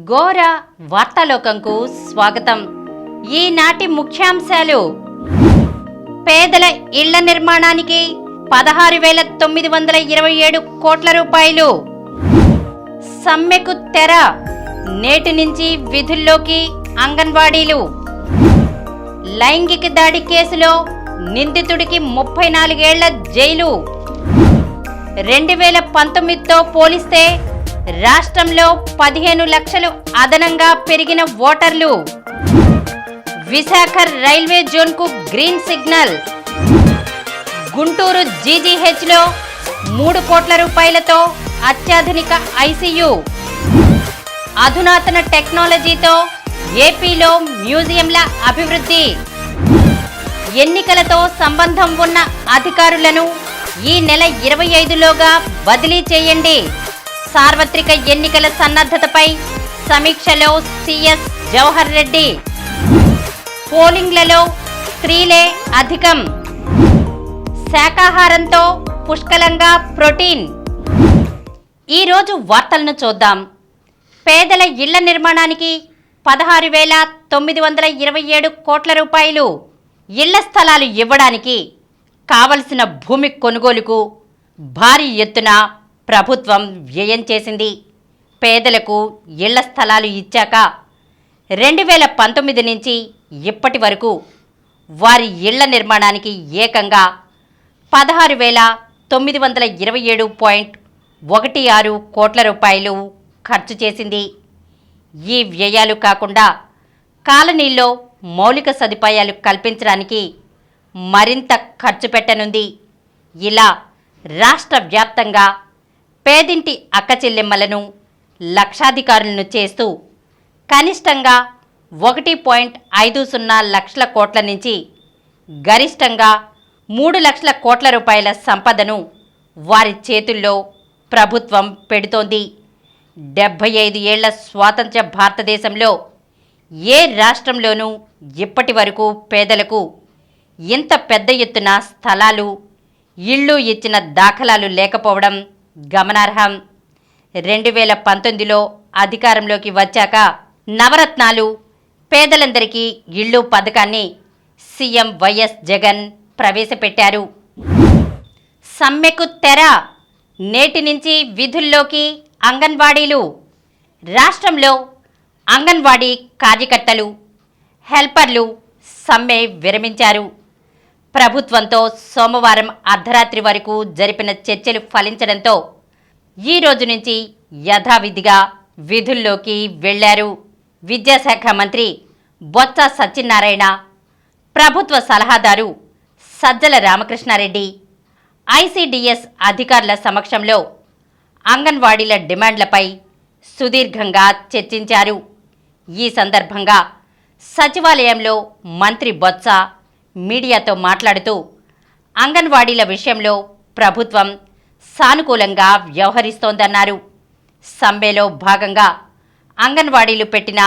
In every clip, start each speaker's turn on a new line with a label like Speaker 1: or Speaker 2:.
Speaker 1: ఘోర వార్తాలోకంకు స్వాగతం. ఈనాటి ముఖ్యాంశాలు: పేదల ఇళ్ల నిర్మాణానికి 16,927 కోట్ల రూపాయలు. సమ్మెకు తెర, నేటి నుంచి విధుల్లోకి అంగన్వాడీలు. లైంగిక దాడి కేసులో నిందితుడికి 34 ఏళ్ల జైలు. 2019తో పోలిస్తే రాష్ట్రంలో 15 లక్షలు అదనంగా పెరిగిన ఓటర్లు. విశాఖ రైల్వే జోన్కు గ్రీన్ సిగ్నల్. గుంటూరు జీజీహెచ్లో 3 కోట్ల రూపాయలతో అత్యాధునిక ఐసీయూ. అధునాతన టెక్నాలజీతో ఏపీలో మ్యూజియంల అభివృద్ధి. ఎన్నికలతో సంబంధం ఉన్న అధికారులను ఈ నెల 25లోగా బదిలీ చేయండి. సార్వత్రిక ఎన్నికల సన్నద్ధతపై సమీక్షలో సీఎస్ జవహర్ రెడ్డి. పోలింగ్లలో స్త్రీలే అధికం. శాకాహారంతో పుష్కలంగా ప్రోటీన్. ఈరోజు వార్తలను చూద్దాం. పేదల ఇళ్ల నిర్మాణానికి 16,927 కోట్ల రూపాయలు. ఇళ్ల స్థలాలు ఇవ్వడానికి కావలసిన భూమి కొనుగోలుకు భారీ ఎత్తున ప్రభుత్వం వ్యయం చేసింది. పేదలకు ఇళ్ల స్థలాలు ఇచ్చాక 2019 నుంచి ఇప్పటి వరకు వారి ఇళ్ల నిర్మాణానికి ఏకంగా 16,927.16 కోట్ల రూపాయలు ఖర్చు చేసింది. ఈ వ్యయాలు కాకుండా కాలనీల్లో మౌలిక సదుపాయాలు కల్పించడానికి మరింత ఖర్చు పెట్టనుంది. ఇలా రాష్ట్ర వ్యాప్తంగా పేదింటి అక్కచెల్లెమ్మలను లక్షాధికారులను చేస్తూ కనిష్టంగా 1.50 లక్షల కోట్ల నుంచి గరిష్టంగా 3 లక్షల కోట్ల రూపాయల సంపదను వారి చేతుల్లో ప్రభుత్వం పెడుతోంది. 75 ఏళ్ల స్వాతంత్ర్య భారతదేశంలో ఏ రాష్ట్రంలోనూ ఇప్పటి వరకు పేదలకు ఇంత పెద్ద ఎత్తున స్థలాలు, ఇళ్ళు ఇచ్చిన దాఖలాలు లేకపోవడం గమనార్హం. 2019లో అధికారంలోకి వచ్చాక నవరత్నాలు, పేదలందరికీ ఇళ్ళు పథకాన్ని సీఎం వైఎస్ జగన్ ప్రవేశపెట్టారు. సమ్మెకు తెర, నేటి నుంచి విధుల్లోకి అంగన్వాడీలు. రాష్ట్రంలో అంగన్వాడీ కార్యకర్తలు, హెల్పర్లు సమ్మె విరమించారు. ప్రభుత్వంతో సోమవారం అర్ధరాత్రి వరకు జరిపిన చర్చలు ఫలించడంతో ఈ రోజు నుంచి యథావిధిగా విధుల్లోకి వెళ్లారు. విద్యాశాఖ మంత్రి బొత్స సత్యనారాయణ, ప్రభుత్వ సలహాదారు సజ్జల రామకృష్ణారెడ్డి ఐసీడీఎస్ అధికారుల సమక్షంలో అంగన్వాడీల డిమాండ్లపై సుదీర్ఘంగా చర్చించారు. ఈ సందర్భంగా సచివాలయంలో మంత్రి బొత్స మీడియాతో మాట్లాడుతూ అంగన్వాడీల విషయంలో ప్రభుత్వం సానుకూలంగా వ్యవహరిస్తోందన్నారు. సమ్మెలో భాగంగా అంగన్వాడీలు పెట్టిన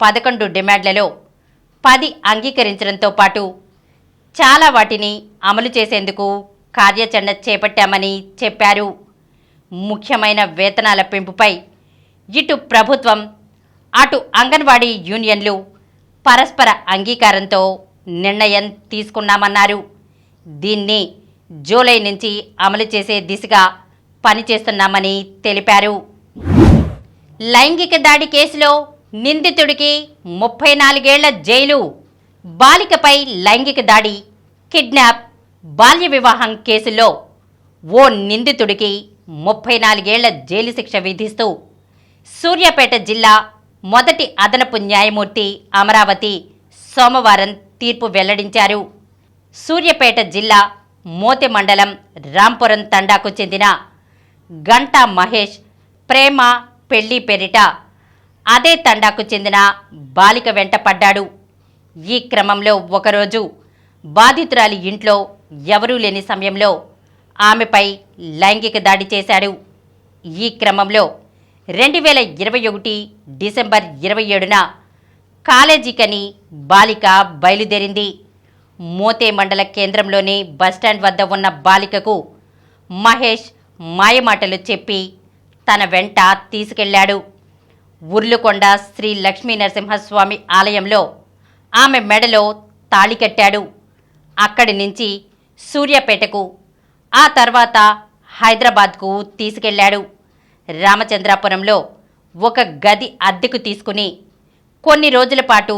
Speaker 1: 11 డిమాండ్లలో 10 అంగీకరించడంతో పాటు చాలా వాటిని అమలు చేసేందుకు కార్యాచరణ చేపట్టామని చెప్పారు. ముఖ్యమైన వేతనాల పెంపుపై ఇటు ప్రభుత్వం, అటు అంగన్వాడీ యూనియన్లు పరస్పర అంగీకారంతో నిర్ణయం తీసుకున్నామన్నారు. దీన్ని జూలై నుంచి అమలు చేసే దిశగా పనిచేస్తున్నామని తెలిపారు. లైంగిక దాడి కేసులో నిందితుడికి 34 ఏళ్ల జైలు. బాలికపై లైంగిక దాడి, కిడ్నాప్, బాల్య వివాహం కేసుల్లో ఓ నిందితుడికి 34 ఏళ్ల జైలు శిక్ష విధిస్తూ సూర్యాపేట జిల్లా మొదటి అదనపు న్యాయమూర్తి అమరావతి సోమవారం తీర్పు వెల్లడించారు. సూర్యాపేట జిల్లా మోతె మండలం రాంపురం తండాకు చెందిన గంటా మహేష్ ప్రేమ పెళ్లి పేరిట అదే తండాకు చెందిన బాలిక వెంట పడ్డాడు. ఈ క్రమంలో ఒకరోజు బాధితురాలి ఇంట్లో ఎవరూ లేని సమయంలో ఆమెపై లైంగిక దాడి చేశాడు. ఈ క్రమంలో 2021 డిసెంబర్ 27న కాలేజీకని బాలిక బయలుదేరింది. మోతే మండల కేంద్రంలోని బస్టాండ్ వద్ద ఉన్న బాలికకు మహేష్ మాయమాటలు చెప్పి తన వెంట తీసుకెళ్లాడు. ఉర్లుకొండ శ్రీ లక్ష్మీ నరసింహస్వామి ఆలయంలో ఆమె మెడలో తాళి కట్టాడు. అక్కడి నుంచి సూర్యాపేటకు, ఆ తర్వాత హైదరాబాద్కు తీసుకెళ్లాడు. రామచంద్రాపురంలో ఒక గది అద్దెకు తీసుకుని కొన్ని రోజుల పాటు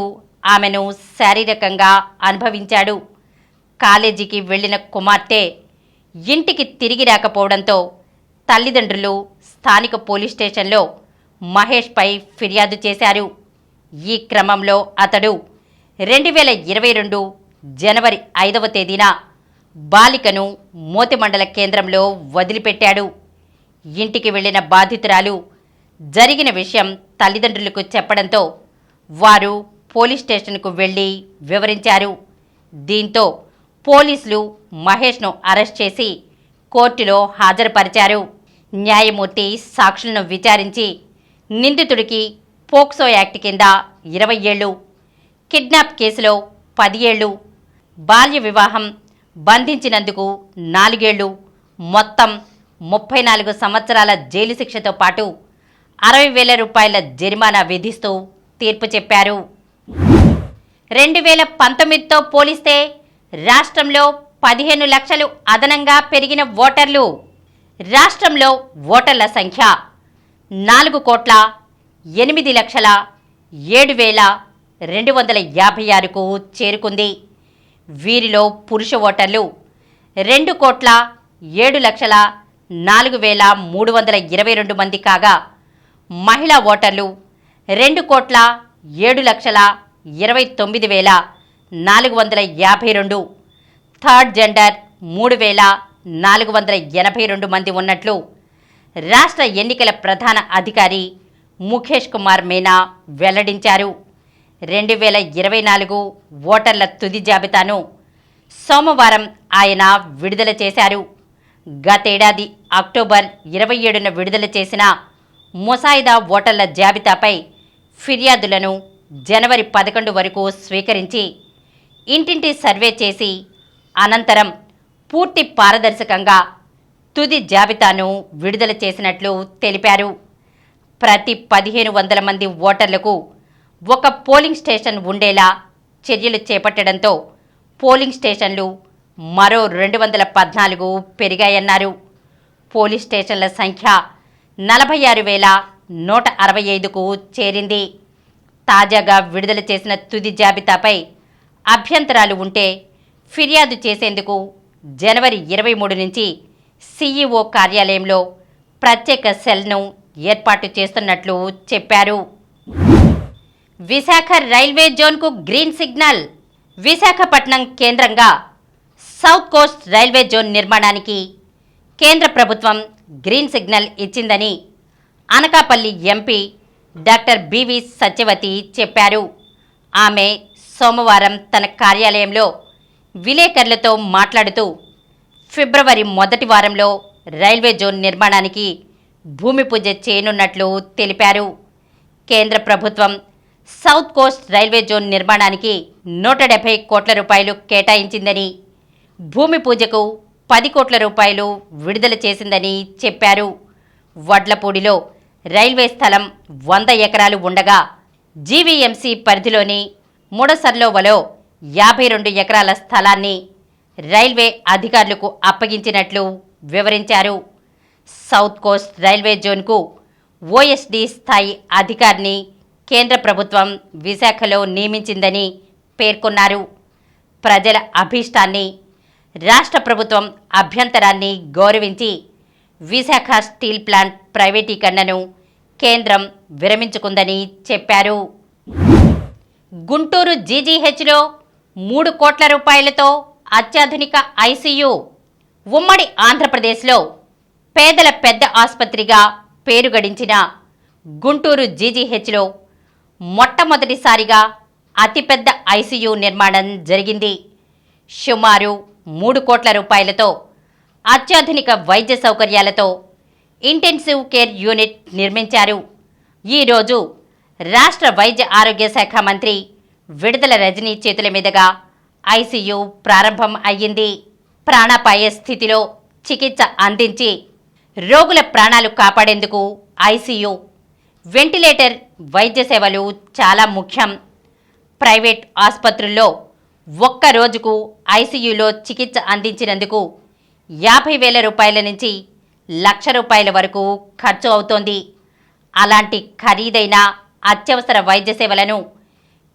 Speaker 1: ఆమెను శారీరకంగా అనుభవించాడు. కాలేజీకి వెళ్లిన కుమార్తె ఇంటికి తిరిగి రాకపోవడంతో తల్లిదండ్రులు స్థానిక పోలీస్ స్టేషన్లో మహేష్పై ఫిర్యాదు చేశారు. ఈ క్రమంలో అతడు 2022 జనవరి 5వ తేదీన బాలికను మోతి మండల కేంద్రంలో వదిలిపెట్టాడు. ఇంటికి వెళ్లిన బాధితురాలు జరిగిన విషయం తల్లిదండ్రులకు చెప్పడంతో వారు పోలీస్ స్టేషన్కు వెళ్లి వివరించారు. దీంతో పోలీసులు మహేష్ను అరెస్ట్ చేసి కోర్టులో హాజరుపరిచారు. న్యాయమూర్తి సాక్షులను విచారించి నిందితుడికి పోక్సో యాక్ట్ కింద 20 ఏళ్లు, కిడ్నాప్ కేసులో 10 ఏళ్లు, బాల్య వివాహం బంధించినందుకు 4 ఏళ్లు, మొత్తం 34 సంవత్సరాల జైలు శిక్షతో పాటు 60,000 రూపాయల జరిమానా విధిస్తూ తీర్పు చెప్పారు. 2019తో పోలిస్తే రాష్ట్రంలో 15 లక్షలు అదనంగా పెరిగిన ఓటర్లు. రాష్ట్రంలో ఓటర్ల సంఖ్య 4,08,07,256కు చేరుకుంది. వీరిలో పురుష ఓటర్లు 2,07,04,322 మంది కాగా, మహిళా ఓటర్లు 2,07,29,452, థర్డ్ జెండర్ 3,482 మంది ఉన్నట్లు రాష్ట్ర ఎన్నికల ప్రధాన అధికారి ముఖేష్ కుమార్ మీనా వెల్లడించారు. 2024 ఓటర్ల తుది జాబితాను సోమవారం ఆయన విడుదల చేశారు. గతేడాది అక్టోబర్ 27న విడుదల చేసిన ముసాయిదా ఓటర్ల జాబితాపై ఫిర్యాదులను జనవరి 11 వరకు స్వీకరించి ఇంటింటి సర్వే చేసి అనంతరం పూర్తి పారదర్శకంగా తుది జాబితాను విడుదల చేసినట్లు తెలిపారు. ప్రతి 1,500 మంది ఓటర్లకు ఒక పోలింగ్ స్టేషన్ ఉండేలా చర్యలు చేపట్టడంతో పోలింగ్ స్టేషన్లు మరో 214 పెరిగాయన్నారు. పోలీస్ స్టేషన్ల సంఖ్య 46,165కు చేరింది. తాజాగా విడుదల చేసిన తుది జాబితాపై అభ్యంతరాలు ఉంటే ఫిర్యాదు చేసేందుకు జనవరి 23 నుంచి సీఈఓ కార్యాలయంలో ప్రత్యేక సెల్ను ఏర్పాటు చేస్తున్నట్లు చెప్పారు. విశాఖ రైల్వే జోన్కు గ్రీన్ సిగ్నల్. విశాఖపట్నం కేంద్రంగా సౌత్ కోస్ట్ రైల్వే జోన్ నిర్మాణానికి కేంద్ర ప్రభుత్వం గ్రీన్ సిగ్నల్ ఇచ్చిందని Anakapalli MP doctor B V Satyavathi చెప్పారు. ఆమె సోమవారం తన కార్యాలయంలో విలేకరులతో మాట్లాడుతూ ఫిబ్రవరి మొదటి వారంలో రైల్వే జోన్ నిర్మాణానికి భూమి పూజ చేయనున్నట్లు తెలిపారు. కేంద్ర ప్రభుత్వం సౌత్ కోస్ట్ రైల్వే జోన్ నిర్మాణానికి 170 కోట్ల రూపాయలు కేటాయించిందని, భూమి పూజకు 10 కోట్ల రూపాయలు విడుదల చేసిందని చెప్పారు. వడ్లపూడిలో రైల్వే స్థలం 100 ఎకరాలు ఉండగా జీవీఎంసీ పరిధిలోని ముడసర్లోవలో 52 ఎకరాల స్థలాన్ని రైల్వే అధికారులకు అప్పగించినట్లు వివరించారు. సౌత్ కోస్ట్ రైల్వే జోన్కు ఓఎస్డీ స్థాయి అధికారిని కేంద్ర ప్రభుత్వం విశాఖలో నియమించిందని పేర్కొన్నారు. ప్రజల అభీష్టాన్ని, రాష్ట్ర ప్రభుత్వం అభ్యంతరాన్ని గౌరవించి విశాఖ స్టీల్ ప్లాంట్ ప్రైవేటీకరణను కేంద్రం విరమించుకుందని చెప్పారు. గుంటూరు జీజీహెచ్లో 3 కోట్ల రూపాయలతో అత్యాధునిక ఐసీయూ. ఉమ్మడి ఆంధ్రప్రదేశ్లో పేదల పెద్ద ఆసుపత్రిగా పేరు గడించిన గుంటూరు జీజీహెచ్లో మొట్టమొదటిసారిగా అతిపెద్ద ఐసీయూ నిర్మాణం జరిగింది. సుమారు 3 కోట్ల రూపాయలతో అత్యాధునిక వైద్య సౌకర్యాలతో ఇంటెన్సివ్ కేర్ యూనిట్ నిర్మించారు. ఈరోజు రాష్ట్ర వైద్య ఆరోగ్య శాఖ మంత్రి విడుదల రజనీ చేతుల మీదుగా ఐసీయూ ప్రారంభం అయ్యింది. ప్రాణాపాయ స్థితిలో చికిత్స అందించి రోగుల ప్రాణాలు కాపాడేందుకు ఐసీయూ, వెంటిలేటర్ వైద్య సేవలు చాలా ముఖ్యం. ప్రైవేట్ ఆసుపత్రుల్లో ఒక్క రోజుకు ఐసీయూలో చికిత్స అందించినందుకు 50,000 రూపాయల నుంచి ₹1,00,000 వరకు ఖర్చు అవుతోంది. అలాంటి ఖరీదైన అత్యవసర వైద్య సేవలను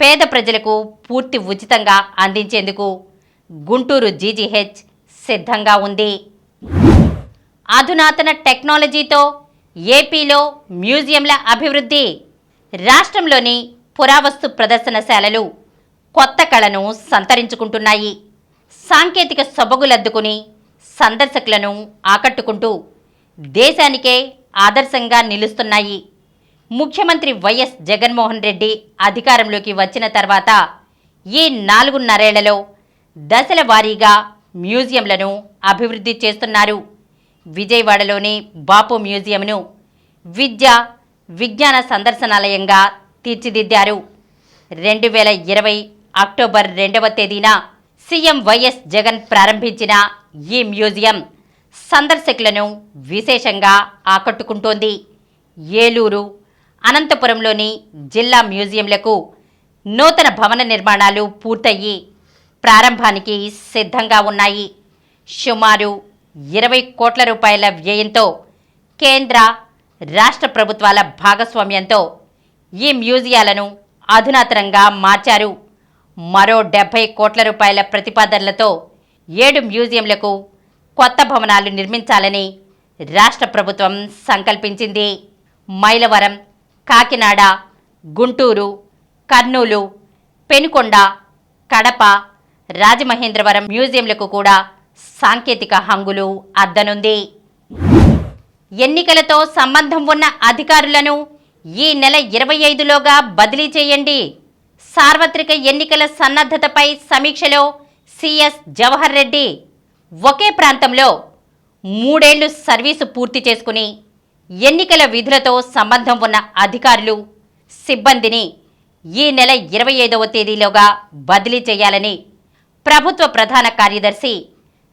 Speaker 1: పేద ప్రజలకు పూర్తి ఉచితంగా అందించేందుకు గుంటూరు జీజీహెచ్ సిద్ధంగా ఉంది. అధునాతన టెక్నాలజీతో ఏపీలో మ్యూజియంల అభివృద్ధి. రాష్ట్రంలోని పురావస్తు ప్రదర్శనశాలలు కొత్త కళను సంతరించుకుంటున్నాయి. సాంకేతిక సొబగులద్దుకుని సందర్శకులను ఆకట్టుకుంటూ దేశానికే ఆదర్శంగా నిలుస్తున్నాయి. ముఖ్యమంత్రి వైఎస్ జగన్మోహన్ రెడ్డి అధికారంలోకి వచ్చిన తర్వాత ఈ 4.5 ఏళ్లలో దశల వారీగా మ్యూజియంలను అభివృద్ధి చేస్తున్నారు. విజయవాడలోని బాపు మ్యూజియంను విద్యా విజ్ఞాన సందర్శనాలయంగా తీర్చిదిద్దారు. 2020 అక్టోబర్ 2వ తేదీన సీఎం వైఎస్ జగన్ ప్రారంభించిన ఈ మ్యూజియం సందర్శకులను విశేషంగా ఆకట్టుకుంటోంది. ఏలూరు, అనంతపురంలోని జిల్లా మ్యూజియంలకు నూతన భవన నిర్మాణాలు పూర్తయ్యి ప్రారంభానికి సిద్ధంగా ఉన్నాయి. సుమారు 20 కోట్ల రూపాయల వ్యయంతో కేంద్ర, రాష్ట్ర ప్రభుత్వాల భాగస్వామ్యంతో ఈ మ్యూజియాలను అధునాతనంగా మార్చారు. మరో 70 కోట్ల రూపాయల ప్రతిపాదనలతో 7 మ్యూజియంలకు కొత్త భవనాలు నిర్మించాలని రాష్ట్ర ప్రభుత్వం సంకల్పించింది. మైలవరం, కాకినాడ, గుంటూరు, కర్నూలు, పెనుకొండ, కడప, రాజమహేంద్రవరం మ్యూజియంలకు కూడా సాంకేతిక హంగులు అద్దనుంది. ఎన్నికలతో సంబంధం ఉన్న అధికారులను ఈ నెల 25లోగా బదిలీ చేయండి. సార్వత్రిక ఎన్నికల సన్నద్ధతపై సమీక్షలో సిఎస్ జవహర్ రెడ్డి. ఒకే ప్రాంతంలో 3 ఏళ్లు సర్వీసు పూర్తి చేసుకుని ఎన్నికల విధులతో సంబంధం ఉన్న అధికారులు, సిబ్బందిని ఈ నెల 25వ తేదీలోగా బదిలీ చేయాలని ప్రభుత్వ ప్రధాన కార్యదర్శి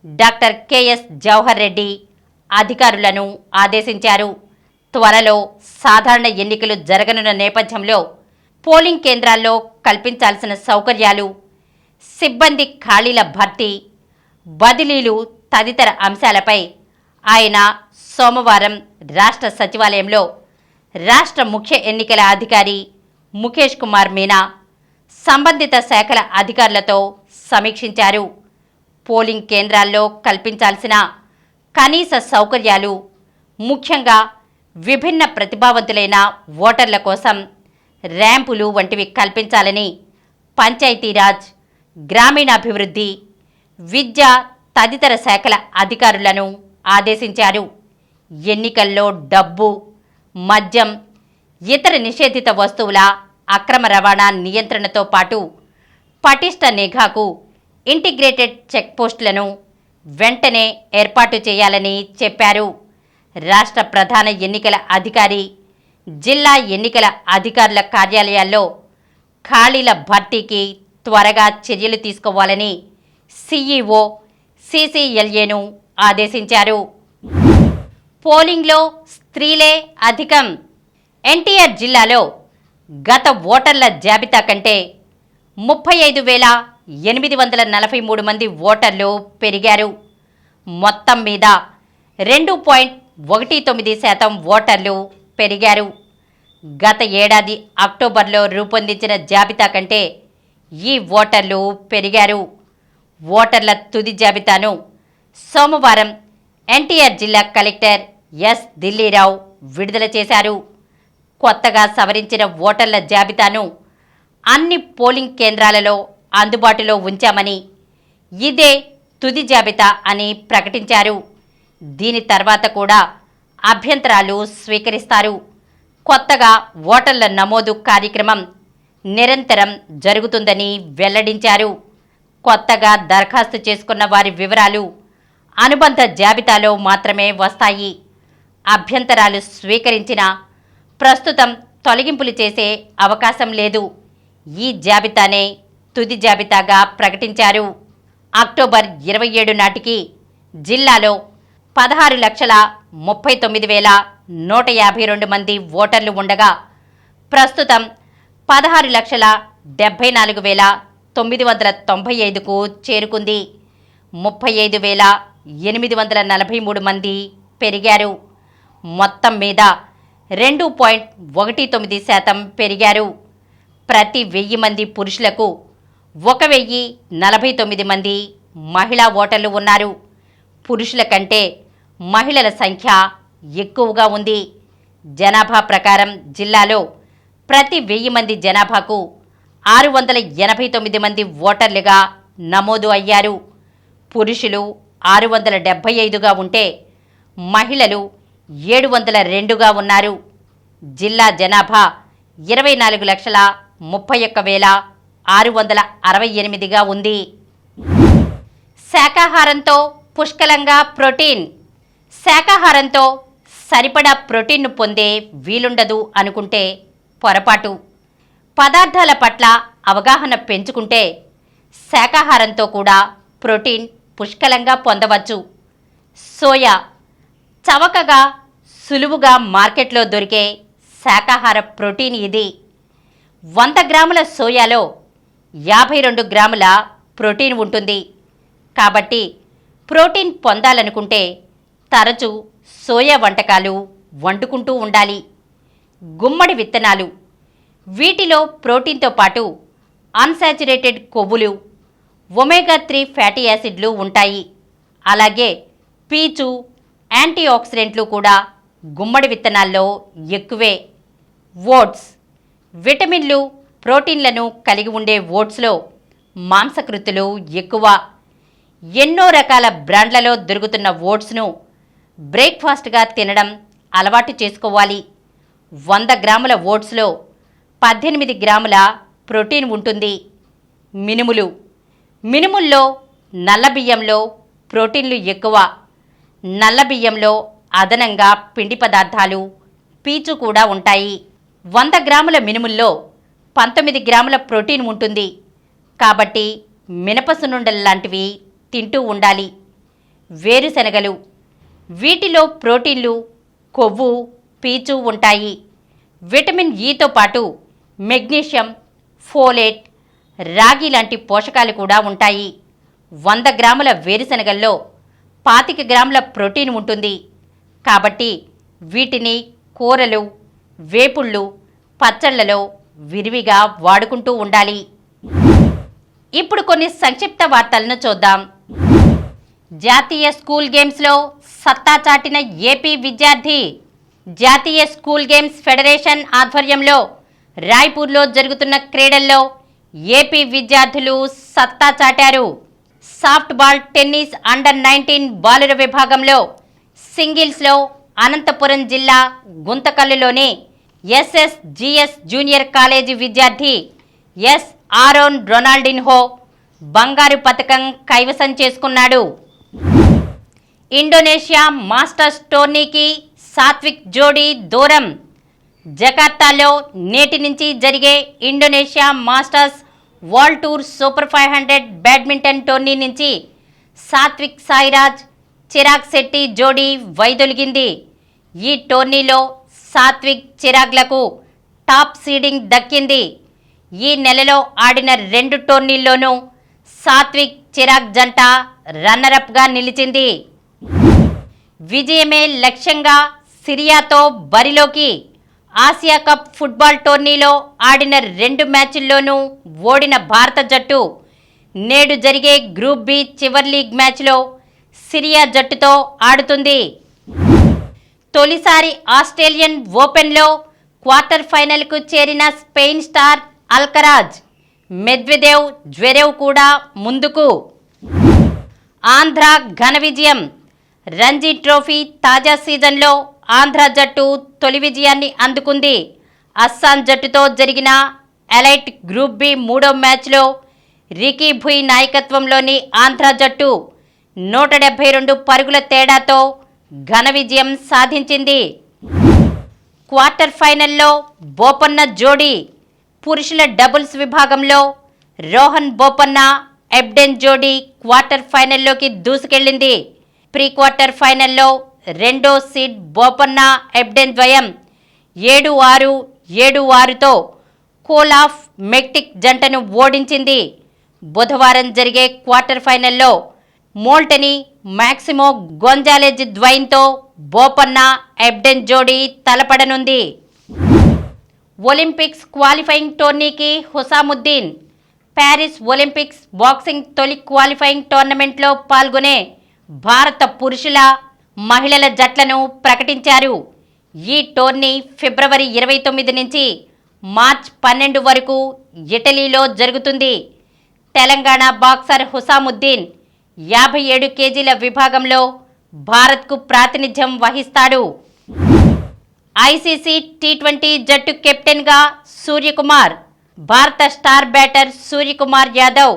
Speaker 1: డాక్టర్ కెఎస్ జవహర్ రెడ్డి అధికారులను ఆదేశించారు. త్వరలో సాధారణ ఎన్నికలు జరగనున్న నేపథ్యంలో పోలింగ్ కేంద్రాల్లో కల్పించాల్సిన సౌకర్యాలు, సిబ్బంది ఖాళీల భర్తీ, బదిలీలు తదితర అంశాలపై ఆయన సోమవారం రాష్ట్ర సచివాలయంలో రాష్ట్ర ముఖ్య ఎన్నికల అధికారి ముఖేష్ కుమార్ మీనా సంబంధిత శాఖల అధికారులతో సమీక్షించారు. పోలింగ్ కేంద్రాల్లో కల్పించాల్సిన కనీస సౌకర్యాలు, ముఖ్యంగా విభిన్న ప్రతిభావంతులైన ఓటర్ల కోసం ర్యాంపులు వంటివి కల్పించాలని పంచాయతీరాజ్, గ్రామీణాభివృద్ధి, విద్య తదితర శాఖల అధికారులను ఆదేశించారు. ఎన్నికల్లో డబ్బు, మద్యం, ఇతర నిషేధిత వస్తువుల అక్రమ రవాణా నియంత్రణతో పాటు పటిష్ట నిఘాకు ఇంటిగ్రేటెడ్ చెక్పోస్టులను వెంటనే ఏర్పాటు చేయాలని చెప్పారు. రాష్ట్ర ప్రధాన ఎన్నికల అధికారి, జిల్లా ఎన్నికల అధికారుల కార్యాలయాల్లో ఖాళీల భర్తీకి త్వరగా చర్యలు తీసుకోవాలని సీఈఓ సీసీఎల్ఏను ఆదేశించారు. పోలింగ్లో స్త్రీలే అధికం. ఎన్టీఆర్ జిల్లాలో గత ఓటర్ల జాబితా కంటే 35,843 మంది ఓటర్లు పెరిగారు. మొత్తం మీద 2.19% ఓటర్లు పెరిగారు. గత ఏడాది అక్టోబర్లో రూపొందించిన జాబితా కంటే ఈ ఓటర్లు పెరిగారు. ఓటర్ల తుది జాబితాను సోమవారం ఎన్టీఆర్ జిల్లా కలెక్టర్ ఎస్ దిల్లీరావు విడుదల చేశారు. కొత్తగా సవరించిన ఓటర్ల జాబితాను అన్ని పోలింగ్ కేంద్రాలలో అందుబాటులో ఉంచామని, ఇదే తుది జాబితా అని ప్రకటించారు. దీని తర్వాత కూడా అభ్యంతరాలు స్వీకరిస్తారు. కొత్తగా ఓటర్ల నమోదు కార్యక్రమం నిరంతరం జరుగుతుందని వెల్లడించారు. కొత్తగా దరఖాస్తు చేసుకున్న వారి వివరాలు అనుబంధ జాబితాలో మాత్రమే వస్తాయి. అభ్యంతరాలు స్వీకరించిన ప్రస్తుతం తొలగింపులు చేసే అవకాశం లేదు. ఈ జాబితానే తుది జాబితాగా ప్రకటించారు. అక్టోబర్ 27 నాటికి జిల్లాలో 16,39,152 మంది ఓటర్లు ఉండగా ప్రస్తుతం 16,74,995కు చేరుకుంది. 35,843 మంది పెరిగారు. మొత్తం మీద 2.19% పెరిగారు. ప్రతి 1000 మంది పురుషులకు 1,049 మంది మహిళా ఓటర్లు ఉన్నారు. పురుషుల కంటే మహిళల సంఖ్య ఎక్కువగా ఉంది. జనాభా ప్రకారం జిల్లాలో ప్రతి 1000 మంది జనాభాకు 689 మంది ఓటర్లుగా నమోదు అయ్యారు. పురుషులు 675గా ఉంటే మహిళలు 702గా ఉన్నారు. జిల్లా జనాభా 24,31,668గా ఉంది. శాకాహారంతో పుష్కలంగా ప్రోటీన్. శాకాహారంతో సరిపడా ప్రోటీన్ను పొందే వీలుండదు అనుకుంటే పొరపాటు. పదార్థాల పట్ల అవగాహన పెంచుకుంటే శాకాహారంతో కూడా ప్రోటీన్ పుష్కలంగా పొందవచ్చు. సోయా చవకగా సులువుగా మార్కెట్లో దొరికే శాకాహార ప్రోటీన్ ఇది. 100 గ్రాముల సోయాలో 52 గ్రాముల ప్రోటీన్ ఉంటుంది. కాబట్టి ప్రోటీన్ పొందాలనుకుంటే తరచూ సోయా వంటకాలు వండుకుంటూ ఉండాలి. గుమ్మడి విత్తనాలు. వీటిలో ప్రోటీన్తో పాటు అన్సాచురేటెడ్ కొవ్వులు, ఒమేగా-3 ఫ్యాటీ యాసిడ్లు ఉంటాయి. అలాగే పీచు, యాంటీ ఆక్సిడెంట్లు కూడా గుమ్మడి విత్తనాల్లో ఎక్కువే. ఓట్స్. విటమిన్లు, ప్రోటీన్లను కలిగి ఉండే ఓట్స్లో మాంసకృతులు ఎక్కువ. ఎన్నో రకాల బ్రాండ్లలో దొరుకుతున్న ఓట్స్ను బ్రేక్ఫాస్ట్గా తినడం అలవాటు చేసుకోవాలి. 100 గ్రాముల ఓట్స్లో 18 గ్రాముల ప్రోటీన్ ఉంటుంది. మినుములు. మినుముల్లో నల్ల బియ్యంలో ప్రోటీన్లు ఎక్కువ. నల్ల బియ్యంలో అదనంగా పిండి పదార్థాలు, పీచు కూడా ఉంటాయి. 100 గ్రాముల మినుముల్లో 19 గ్రాముల ప్రోటీన్ ఉంటుంది. కాబట్టి మినపసునుండల్లాంటివి తింటూ ఉండాలి. వేరుశనగలు. వీటిలో ప్రోటీన్లు, కొవ్వు, పీచు ఉంటాయి. విటమిన్ ఈతో పాటు మెగ్నీషియం, ఫోలేట్, రాగి లాంటి పోషకాలు కూడా ఉంటాయి. 100 గ్రాముల వేరుశనగల్లో 25 గ్రాముల ప్రోటీన్ ఉంటుంది. కాబట్టి వీటిని కూరలు, వేపుళ్ళు, పచ్చళ్లలో విరివిగా వాడుకుంటూ ఉండాలి. ఇప్పుడు కొన్ని సంక్షిప్త వార్తలను చూద్దాం. జాతీయ స్కూల్ గేమ్స్లో సత్తా చాటిన ఏపీ విద్యార్థి. జాతీయ స్కూల్ గేమ్స్ ఫెడరేషన్ ఆధ్వర్యంలో రాయ్పూర్లో జరుగుతున్న క్రీడల్లో ఏపీ విద్యార్థులు సత్తా చాటారు. సాఫ్ట్బాల్, టెన్నిస్ అండర్-19 బాలుర విభాగంలో సింగిల్స్లో అనంతపురం జిల్లా గుంతకల్లులోని ఎస్ఎస్జిఎస్ జూనియర్ కాలేజీ విద్యార్థి ఎస్ ఆరోన్ రొనాల్డిన్హో బంగారు పతకం కైవసం చేసుకున్నాడు. ఇండోనేషియా మాస్టర్స్ టోర్నీకి సాత్విక్ జోడీ దూరం. జకార్తాలో నేటి నుంచి జరిగే Indonesia masters world tour super 500 badminton tourney నుంచి సాత్విక్ సాయిరాజ్, చిరాగ్ శెట్టి జోడీ వైదొలిగింది. ఈ టోర్నీలో సాత్విక్, చిరాగ్లకు టాప్ సీడింగ్ దక్కింది. ఈ నెలలో ఆడిన 2 టోర్నీల్లోనూ సాత్విక్, చిరాగ్ జంట రన్నరప్గా నిలిచింది. విజయమే లక్ష్యంగా సిరియాతో బరిలోకి. ఆసియా కప్ ఫుట్బాల్ టోర్నీలో ఆడిన 2 మ్యాచ్ల్లోనూ ఓడిన భారత జట్టు నేడు జరిగే గ్రూప్ బి చివరి లీగ్ మ్యాచ్లో సిరియా జట్టుతో ఆడుతుంది. తొలిసారి ఆస్ట్రేలియన్ ఓపెన్లో క్వార్టర్ ఫైనల్కు చేరిన Spain star Alcaraz, Medvedev, Zverev కూడా ముందుకు. ఆంధ్ర ఘన విజయం. రంజీ ట్రోఫీ తాజా సీజన్లో ఆంధ్ర జట్టు తొలి విజయాన్ని అందుకుంది. అస్సాం జట్టుతో జరిగిన ఎలైట్ గ్రూప్ బి 3వ మ్యాచ్లో రికీ భుయ్ నాయకత్వంలోని ఆంధ్ర జట్టు 172 పరుగుల తేడాతో ఘన విజయం సాధించింది. క్వార్టర్ ఫైనల్లో బోపన్న జోడీ. పురుషుల డబుల్స్ విభాగంలో రోహన్ బోపన్న, ఎబ్డెన్ జోడీ క్వార్టర్ ఫైనల్లోకి దూసుకెళ్లింది. ప్రీ క్వార్టర్ ఫైనల్లో 2వ సీడ్ బోపన్న, ఎబ్డెన్ ద్వయం 7-6, 7-6తో కోల్ ఆఫ్ మెక్టిక్ జంటను ఓడించింది. బుధవారం జరిగే క్వార్టర్ ఫైనల్లో మోల్టనీ మాక్సిమో గొంజాలెజ్ ద్వయంతో బోపన్న ఎబ్డెన్ జోడీ తలపడనుంది. ఒలింపిక్స్ క్వాలిఫైయింగ్ టోర్నీకి హుసాముద్దీన్. ప్యారిస్ ఒలింపిక్స్ బాక్సింగ్ తొలి క్వాలిఫైయింగ్ టోర్నమెంట్లో పాల్గొనే భారత పురుషుల, మహిళల జట్లను ప్రకటించారు. ఈ టోర్నీ ఫిబ్రవరి 29 నుంచి మార్చి 12 వరకు ఇటలీలో జరుగుతుంది. తెలంగాణ బాక్సర్ హుసాముద్దీన్ 57 కేజీల విభాగంలో భారత్కు ప్రాతినిధ్యం వహిస్తాడు. ఐసీసీ టీ20 జట్టు కెప్టెన్గా సూర్యకుమార్. భారత స్టార్ బ్యాటర్ సూర్యకుమార్ యాదవ్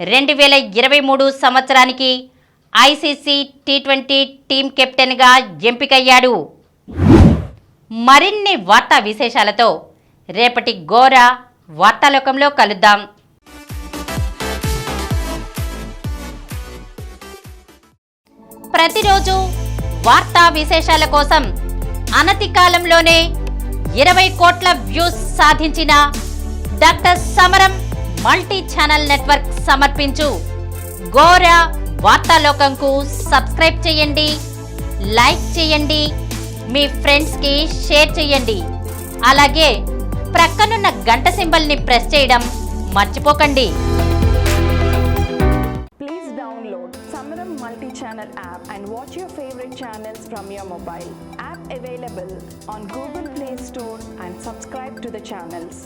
Speaker 1: 2023 సంవత్సరానికి ఐసీసీ టీ20 టీం కెప్టెన్గా ఎంపికయ్యాడు. మరిన్ని వార్తా విశేషాలతో రేపటి గోరా వార్తాలోకంలో కలుద్దాం. ప్రతిరోజు వార్తా విశేషాల కోసం అనతి కాలంలోనే 20 కోట్ల వ్యూస్ సాధించిన డాక్టర్ సమరం మల్టీ ఛానల్ నెట్వర్క్ సమర్పించు గోరా వార్తాలోకంకు సబ్స్క్రైబ్ చేయండి, లైక్ చేయండి, మీ ఫ్రెండ్స్కి షేర్ చేయండి. అలాగే ప్రక్కనున్న గంట సింబల్ని ప్రెస్ చేయడం మర్చిపోకండి.
Speaker 2: Please download Samaram multi-channel app and watch your favorite channels from your mobile. App available on Google Play Store and subscribe to the channels.